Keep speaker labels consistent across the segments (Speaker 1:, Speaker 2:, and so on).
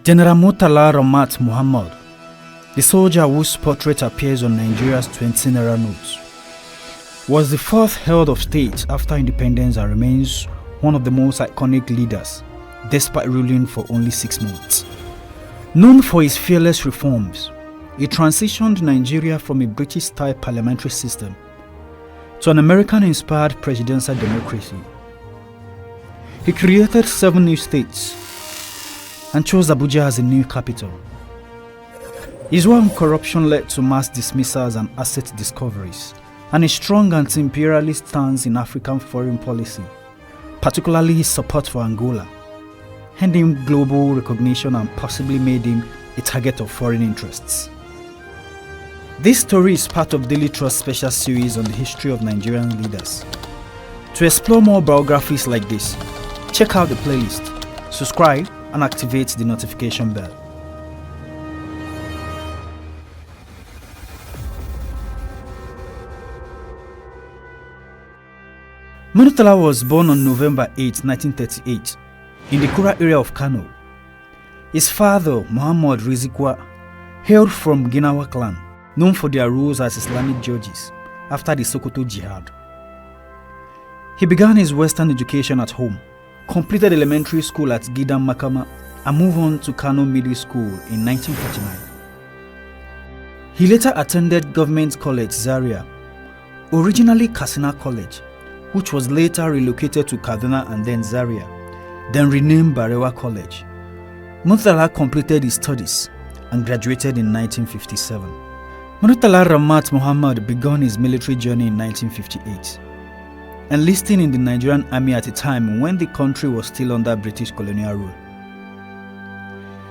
Speaker 1: General Murtala Ramat Muhammad, the soldier whose portrait appears on Nigeria's 20 naira notes, was the fourth head of state after independence and remains one of the most iconic leaders, despite ruling for only 6 months. Known for his fearless reforms, he transitioned Nigeria from a British-style parliamentary system to an American-inspired presidential democracy. He created 7 new states and chose Abuja as a new capital. His war on corruption led to mass dismissals and asset discoveries, and a strong anti-imperialist stance in African foreign policy, particularly his support for Angola, earned him global recognition and possibly made him a target of foreign interests. This story is part of Daily Trust's special series on the history of Nigerian leaders. To explore more biographies like this, check out the playlist, subscribe, and activate the notification bell. Murtala was born on November 8, 1938, in the Kura area of Kano. His father, Muhammad Rizikwa, hailed from Ginawa clan, known for their roles as Islamic judges after the Sokoto Jihad. He began his Western education at home, completed elementary school at Gidan Makama, and moved on to Kano Middle School in 1949. He later attended Government College Zaria, originally Katsina College, which was later relocated to Kaduna and then Zaria, then renamed Barewa College. Murtala completed his studies and graduated in 1957. Murtala Ramat Muhammad began his military journey in 1958, enlisting in the Nigerian army at a time when the country was still under British colonial rule.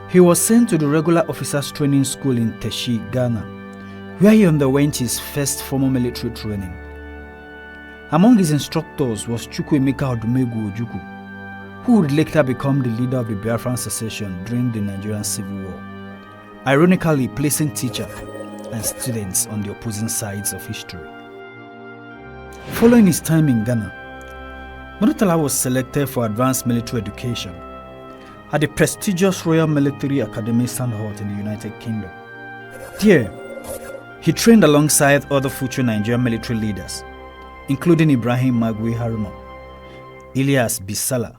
Speaker 1: He was sent to the regular officers training school in Teshi, Ghana, where he underwent his first formal military training. Among his instructors was Chukwuemeka Odumegwu Ojukwu, who would later become the leader of the Biafran secession during the Nigerian Civil War, ironically placing teachers and students on the opposing sides of history. Following his time in Ghana, Murtala was selected for advanced military education at the prestigious Royal Military Academy Sandhurst in the United Kingdom. There, he trained alongside other future Nigerian military leaders, including Ibrahim Magui Haruna, Ilyas Bisala,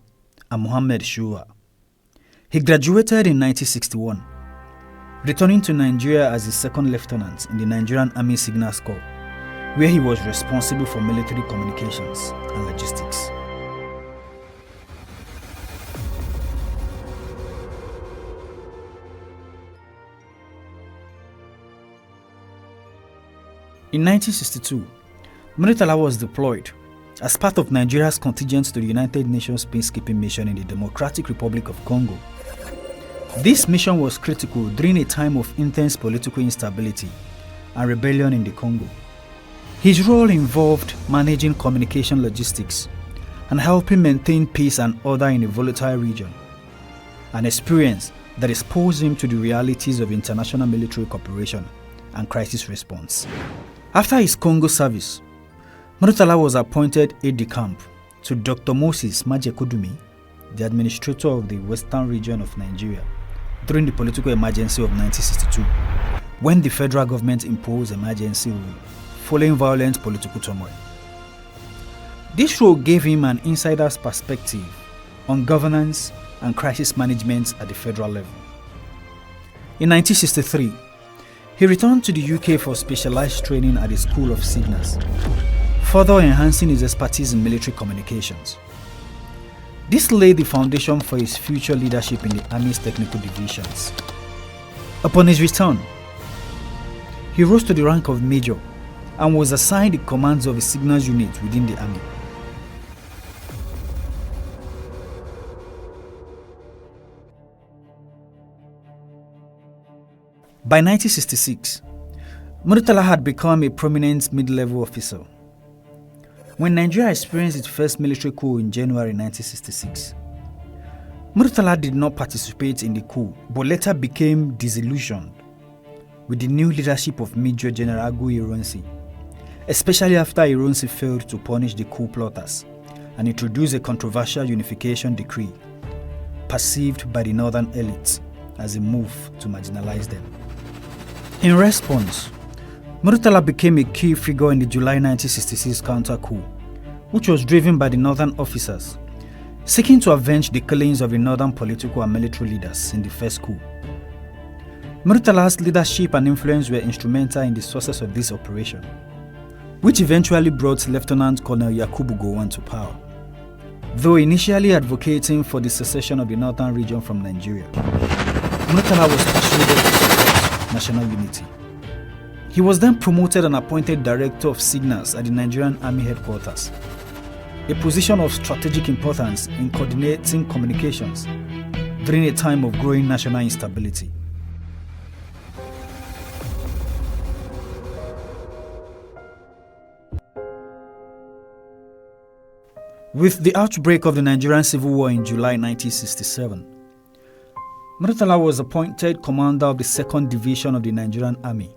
Speaker 1: and Mohammed Shua. He graduated in 1961, returning to Nigeria as a second lieutenant in the Nigerian Army Signal Corps, where he was responsible for military communications and logistics. In 1962, Murtala was deployed as part of Nigeria's contingent to the United Nations peacekeeping mission in the Democratic Republic of Congo. This mission was critical during a time of intense political instability and rebellion in the Congo. His role involved managing communication logistics and helping maintain peace and order in a volatile region, an experience that exposed him to the realities of international military cooperation and crisis response. After his Congo service, Murtala was appointed aide-de-camp to Dr. Moses Majekodumi, the administrator of the Western region of Nigeria, during the political emergency of 1962, when the federal government imposed emergency rule following violent political turmoil. This role gave him an insider's perspective on governance and crisis management at the federal level. In 1963, he returned to the UK for specialized training at the School of Signals, further enhancing his expertise in military communications. This laid the foundation for his future leadership in the Army's technical divisions. Upon his return, he rose to the rank of Major and was assigned the commands of a signals unit within the Army. By 1966, Murtala had become a prominent mid-level officer. When Nigeria experienced its first military coup in January 1966, Murtala did not participate in the coup but later became disillusioned with the new leadership of Major General Agu Ironsi, especially after Ironsi failed to punish the coup plotters and introduce a controversial unification decree, perceived by the northern elites as a move to marginalize them. In response, Murtala became a key figure in the July 1966 counter-coup, which was driven by the northern officers, seeking to avenge the killings of the northern political and military leaders in the first coup. Murtala's leadership and influence were instrumental in the success of this operation, which eventually brought Lieutenant Colonel Yakubu Gowon to power, though initially advocating for the secession of the northern region from Nigeria. Murtala was persuaded to support national unity. He was then promoted and appointed Director of Signals at the Nigerian Army Headquarters, a position of strategic importance in coordinating communications during a time of growing national instability. With the outbreak of the Nigerian Civil War in July 1967, Murtala was appointed commander of the 2nd Division of the Nigerian Army,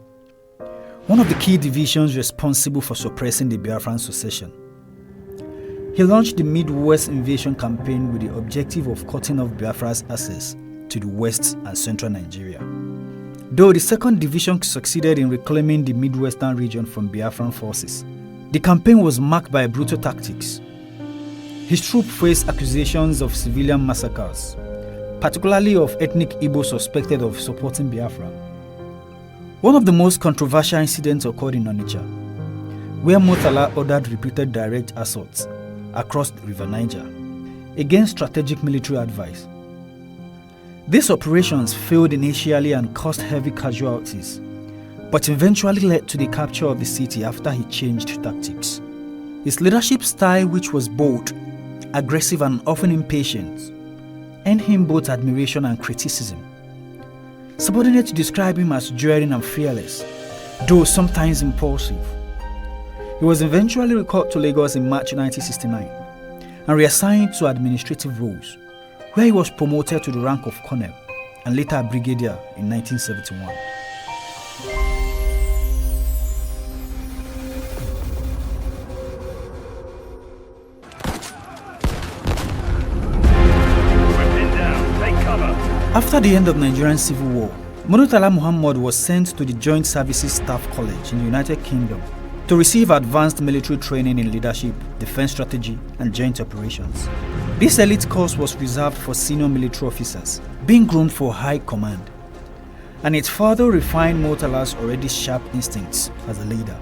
Speaker 1: one of the key divisions responsible for suppressing the Biafran secession. He launched the Midwest Invasion campaign with the objective of cutting off Biafra's access to the West and Central Nigeria. Though the 2nd Division succeeded in reclaiming the Midwestern region from Biafran forces, the campaign was marked by brutal tactics. His troops faced accusations of civilian massacres, particularly of ethnic Igbo suspected of supporting Biafra. One of the most controversial incidents occurred in Onitsha, where Murtala ordered repeated direct assaults across the River Niger against strategic military advice. These operations failed initially and caused heavy casualties, but eventually led to the capture of the city after he changed tactics. His leadership style, which was bold, aggressive and often impatient, earned him both admiration and criticism. Subordinates describe him as daring and fearless, though sometimes impulsive. He was eventually recalled to Lagos in March 1969 and reassigned to administrative roles, where he was promoted to the rank of colonel and later brigadier in 1971. After the end of Nigerian Civil War, Murtala Muhammad was sent to the Joint Services Staff College in the United Kingdom to receive advanced military training in leadership, defense strategy, and joint operations. This elite course was reserved for senior military officers, being groomed for high command, and it further refined Murtala's already sharp instincts as a leader.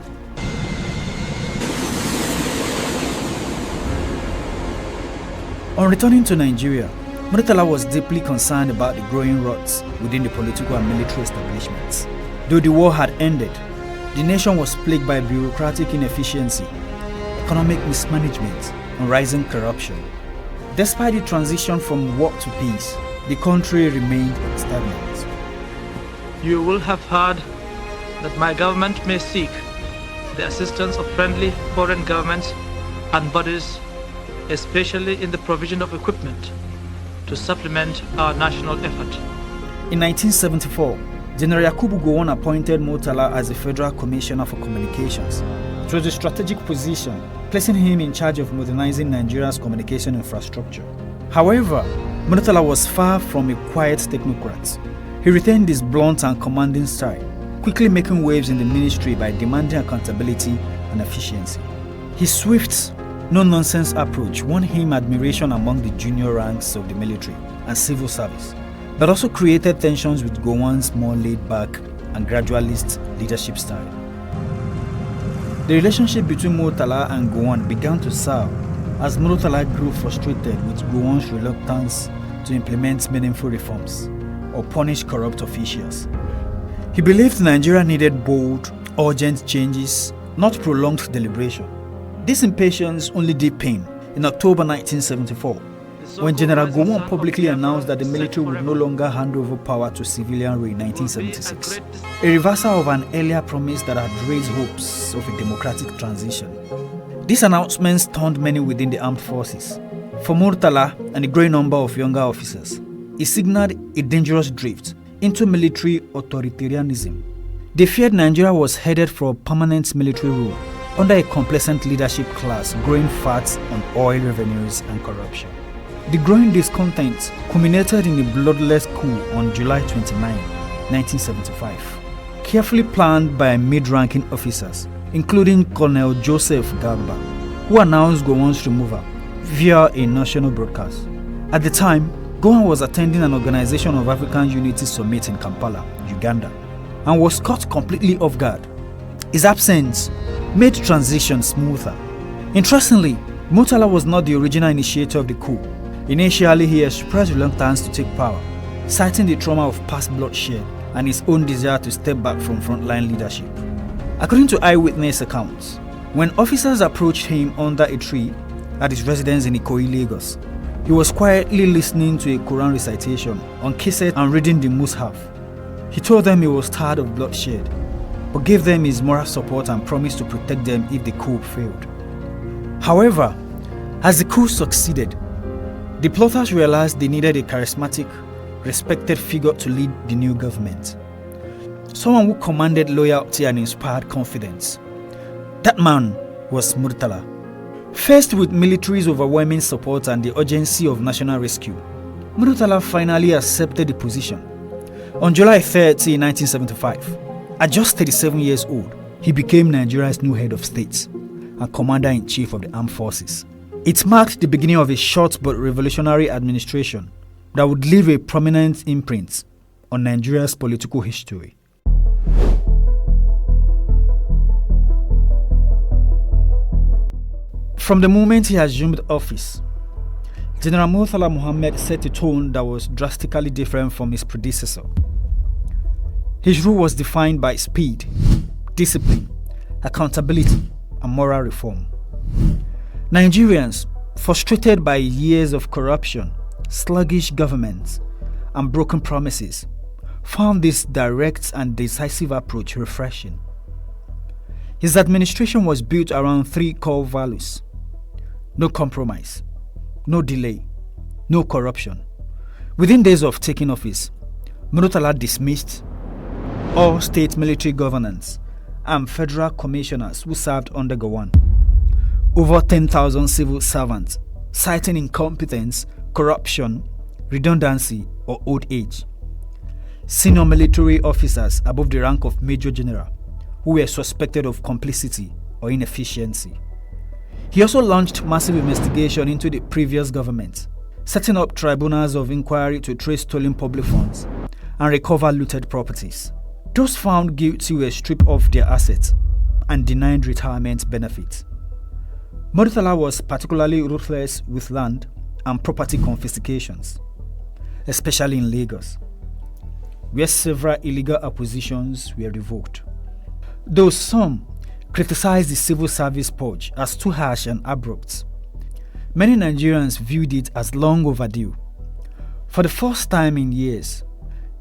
Speaker 1: On returning to Nigeria, Murtala was deeply concerned about the growing riots within the political and military establishments. Though the war had ended, the nation was plagued by bureaucratic inefficiency, economic mismanagement, and rising corruption. Despite the transition from war to peace, the country remained stagnant.
Speaker 2: You will have heard that my government may seek the assistance of friendly foreign governments and bodies, especially in the provision of equipment, to supplement our national effort.
Speaker 1: In 1974, General Yakubu Gowon appointed Murtala as the Federal Commissioner for Communications. It was a strategic position, placing him in charge of modernizing Nigeria's communication infrastructure. However, Murtala was far from a quiet technocrat. He retained his blunt and commanding style, quickly making waves in the ministry by demanding accountability and efficiency. His swift, no-nonsense approach won him admiration among the junior ranks of the military and civil service, but also created tensions with Gowon's more laid-back and gradualist leadership style. The relationship between Murtala and Gowon began to sour as Murtala grew frustrated with Gowon's reluctance to implement meaningful reforms or punish corrupt officials. He believed Nigeria needed bold, urgent changes, not prolonged deliberation. This impatience only deepened in October 1974, when General Gowon publicly announced that the military would no longer hand over power to civilian rule in 1976, a reversal of an earlier promise that had raised hopes of a democratic transition. These announcements stunned many within the armed forces. For Murtala and a growing number of younger officers, it signaled a dangerous drift into military authoritarianism. They feared Nigeria was headed for permanent military rule under a complacent leadership class growing fat on oil revenues and corruption. The growing discontent culminated in a bloodless coup on July 29, 1975, carefully planned by mid-ranking officers, including Colonel Joseph Garba, who announced Gowon's removal via a national broadcast. At the time, Gowon was attending an Organization of African Unity summit in Kampala, Uganda, and was caught completely off guard. His absence made transition smoother. Interestingly, Murtala was not the original initiator of the coup. Initially, he expressed reluctance to take power, citing the trauma of past bloodshed and his own desire to step back from frontline leadership. According to eyewitness accounts, when officers approached him under a tree at his residence in Ikoyi, Lagos, he was quietly listening to a Quran recitation on cassette and reading the Mus'haf. He told them he was tired of bloodshed, but gave them his moral support and promised to protect them if the coup failed. However, as the coup succeeded, the plotters realized they needed a charismatic, respected figure to lead the new government. Someone who commanded loyalty and inspired confidence. That man was Murtala. Faced with military's overwhelming support and the urgency of national rescue, Murtala finally accepted the position. On July 30, 1975, at just 37 years old, he became Nigeria's new head of state and commander-in-chief of the armed forces. It marked the beginning of a short but revolutionary administration that would leave a prominent imprint on Nigeria's political history. From the moment he assumed office, General Murtala Muhammad set a tone that was drastically different from his predecessor. His rule was defined by speed, discipline, accountability, and moral reform. Nigerians, frustrated by years of corruption, sluggish governments, and broken promises, found this direct and decisive approach refreshing. His administration was built around three core values: no compromise, no delay, no corruption. Within days of taking office, Murtala dismissed all state military governance and federal commissioners who served under Gowon. Over 10,000 civil servants, citing incompetence, corruption, redundancy, or old age. Senior military officers above the rank of Major General, who were suspected of complicity or inefficiency. He also launched massive investigation into the previous government, setting up tribunals of inquiry to trace stolen public funds and recover looted properties. Those found guilty were stripped of their assets and denied retirement benefits. Murtala was particularly ruthless with land and property confiscations, especially in Lagos, where several illegal acquisitions were revoked. Though some criticized the civil service purge as too harsh and abrupt, many Nigerians viewed it as long overdue. For the first time in years,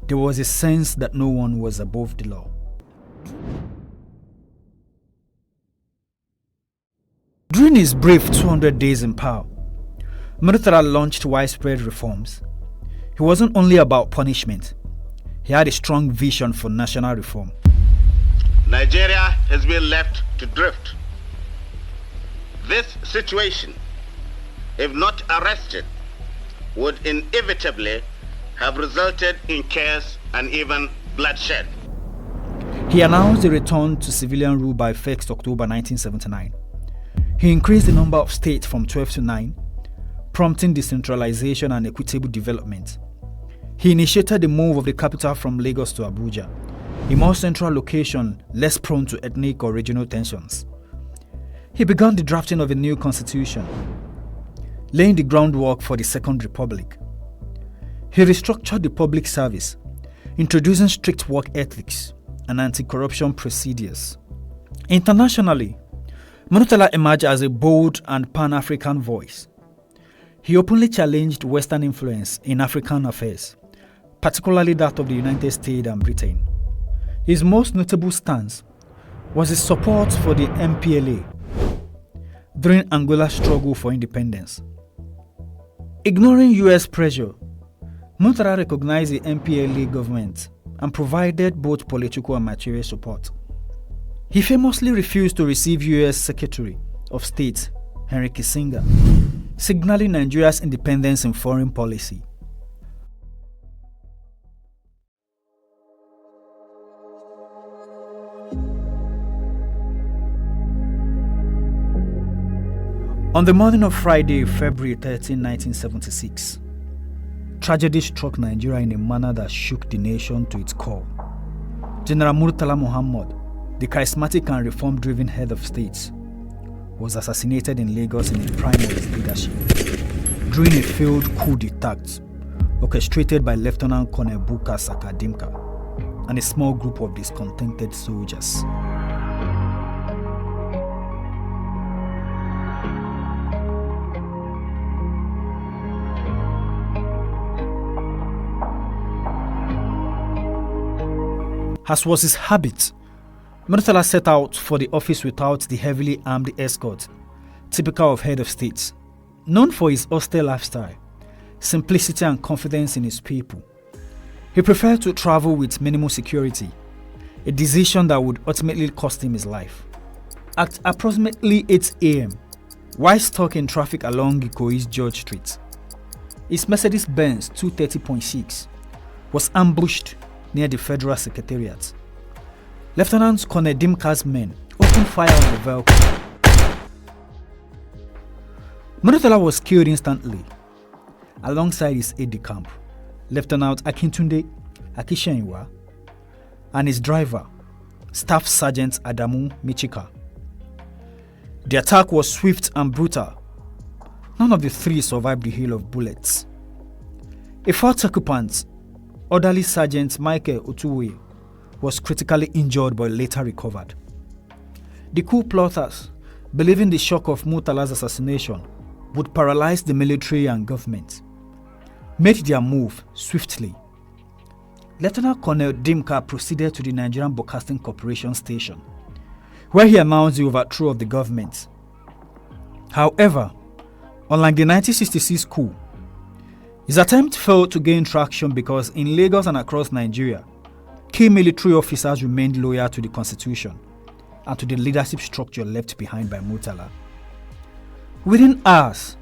Speaker 1: there was a sense that no one was above the law. During his brief 200 days in power, Murtala launched widespread reforms. He wasn't only about punishment. He had a strong vision for national reform.
Speaker 3: Nigeria has been left to drift. This situation, if not arrested, would inevitably have resulted in chaos and even bloodshed.
Speaker 1: He announced a return to civilian rule by 1st October 1979. He increased the number of states from 12 to 9, prompting decentralization and equitable development. He initiated the move of the capital from Lagos to Abuja, a more central location less prone to ethnic or regional tensions. He began the drafting of a new constitution, laying the groundwork for the Second Republic. He restructured the public service, introducing strict work ethics and anti-corruption procedures. Internationally, Murtala emerged as a bold and pan-African voice. He openly challenged Western influence in African affairs, particularly that of the United States and Britain. His most notable stance was his support for the MPLA during Angola's struggle for independence. Ignoring US pressure, Murtala recognized the MPLA government and provided both political and material support. He famously refused to receive US Secretary of State Henry Kissinger signaling Nigeria's independence in foreign policy. On the morning of Friday, February 13, 1976, tragedy struck Nigeria in a manner that shook the nation to its core. General Murtala Muhammad, the charismatic and reform-driven head of state, was assassinated in Lagos in the prime of his leadership during a failed coup d'etat orchestrated by Lieutenant Colonel Buka Sakadimka and a small group of discontented soldiers. As was his habit, Murtala set out for the office without the heavily armed escort typical of head of state. Known for his austere lifestyle, simplicity and confidence in his people, he preferred to travel with minimal security, a decision that would ultimately cost him his life. At approximately 8 a.m., while stuck in traffic along Ikoyi's George Street, his Mercedes-Benz 230.6 was ambushed near the Federal Secretariat. Lieutenant Colonel Dimka's men opened fire on the vehicle. Murtala was killed instantly, alongside his aide-de-camp, Lieutenant Akintunde Akishenwa, and his driver, Staff Sergeant Adamu Michika. The attack was swift and brutal. None of the three survived the hail of bullets. A fourth occupant, Orderly Sergeant Michael Otuwe, was critically injured but later recovered. The coup plotters, believing the shock of Murtala's assassination would paralyze the military and government, made their move swiftly. Lieutenant Colonel Dimka proceeded to the Nigerian Broadcasting Corporation station, where he announced the overthrow of the government. However, unlike the 1966 coup, his attempt failed to gain traction because in Lagos and across Nigeria, key military officers remained loyal to the constitution and to the leadership structure left behind by Murtala. Within hours,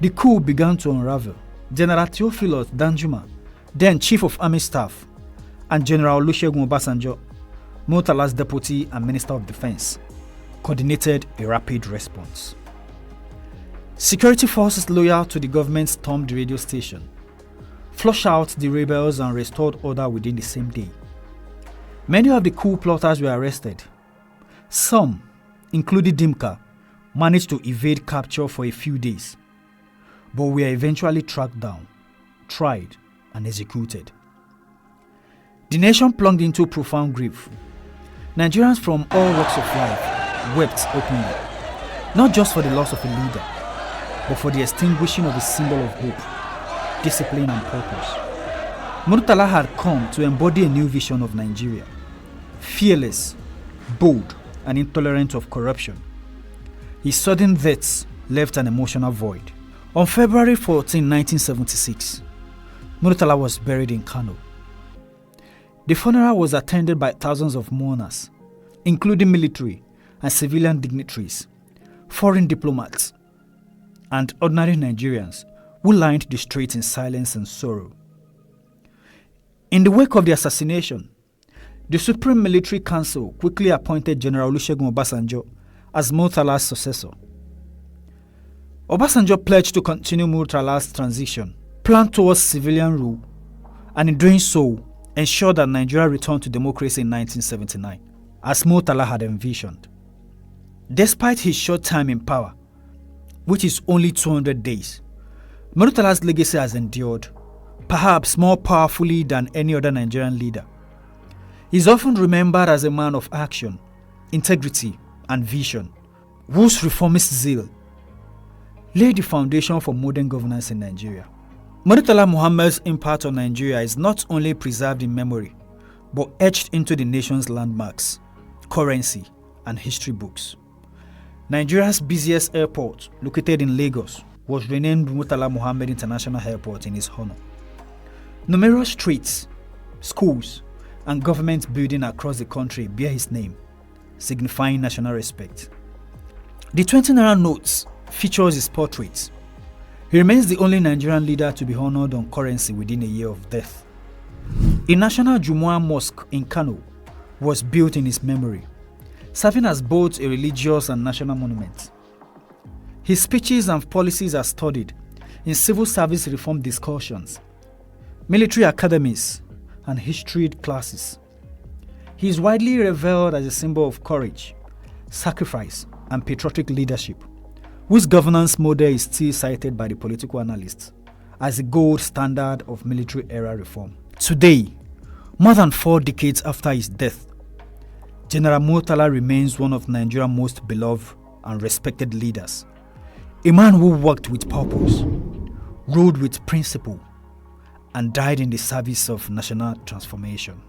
Speaker 1: the coup began to unravel. General Theophilus Danjuma, then Chief of Army Staff, and General Olusegun Obasanjo, Murtala's deputy and Minister of Defense, coordinated a rapid response. Security forces loyal to the government stormed the radio station, flushed out the rebels and restored order within the same day. Many of the coup plotters were arrested. Some, including Dimka, managed to evade capture for a few days, but were eventually tracked down, tried, and executed. The nation plunged into profound grief. Nigerians from all walks of life wept openly, not just for the loss of a leader, but for the extinguishing of a symbol of hope, discipline, and purpose. Murtala had come to embody a new vision of Nigeria, fearless, bold, and intolerant of corruption. His sudden death left an emotional void. On February 14, 1976, Murtala was buried in Kano. The funeral was attended by thousands of mourners, including military and civilian dignitaries, foreign diplomats, and ordinary Nigerians who lined the streets in silence and sorrow. In the wake of the assassination, the Supreme Military Council quickly appointed General Olusegun Obasanjo as Murtala's successor. Obasanjo pledged to continue Murtala's transition, plan towards civilian rule, and in doing so, ensure that Nigeria returned to democracy in 1979, as Murtala had envisioned. Despite his short time in power, which is only 200 days, Murtala's legacy has endured, perhaps more powerfully than any other Nigerian leader. He is often remembered as a man of action, integrity, and vision, whose reformist zeal laid the foundation for modern governance in Nigeria. Murtala Muhammad's impact on Nigeria is not only preserved in memory, but etched into the nation's landmarks, currency, and history books. Nigeria's busiest airport, located in Lagos, was renamed Murtala Muhammad International Airport in his honor. Numerous streets, schools, and government buildings across the country bear his name, signifying national respect. The 20 naira notes features his portrait, He remains the only Nigerian leader to be honored on currency within a year of death. A national Jumu'ah mosque in Kano was built in his memory, serving as both a religious and national monument. His speeches and policies are studied in civil service reform discussions, military academies, and history classes. He is widely revered as a symbol of courage, sacrifice, and patriotic leadership, whose governance model is still cited by the political analysts as the gold standard of military-era reform. Today, more than 4 decades after his death, General Murtala remains one of Nigeria's most beloved and respected leaders, a man who worked with purpose, ruled with principle, and died in the service of national transformation.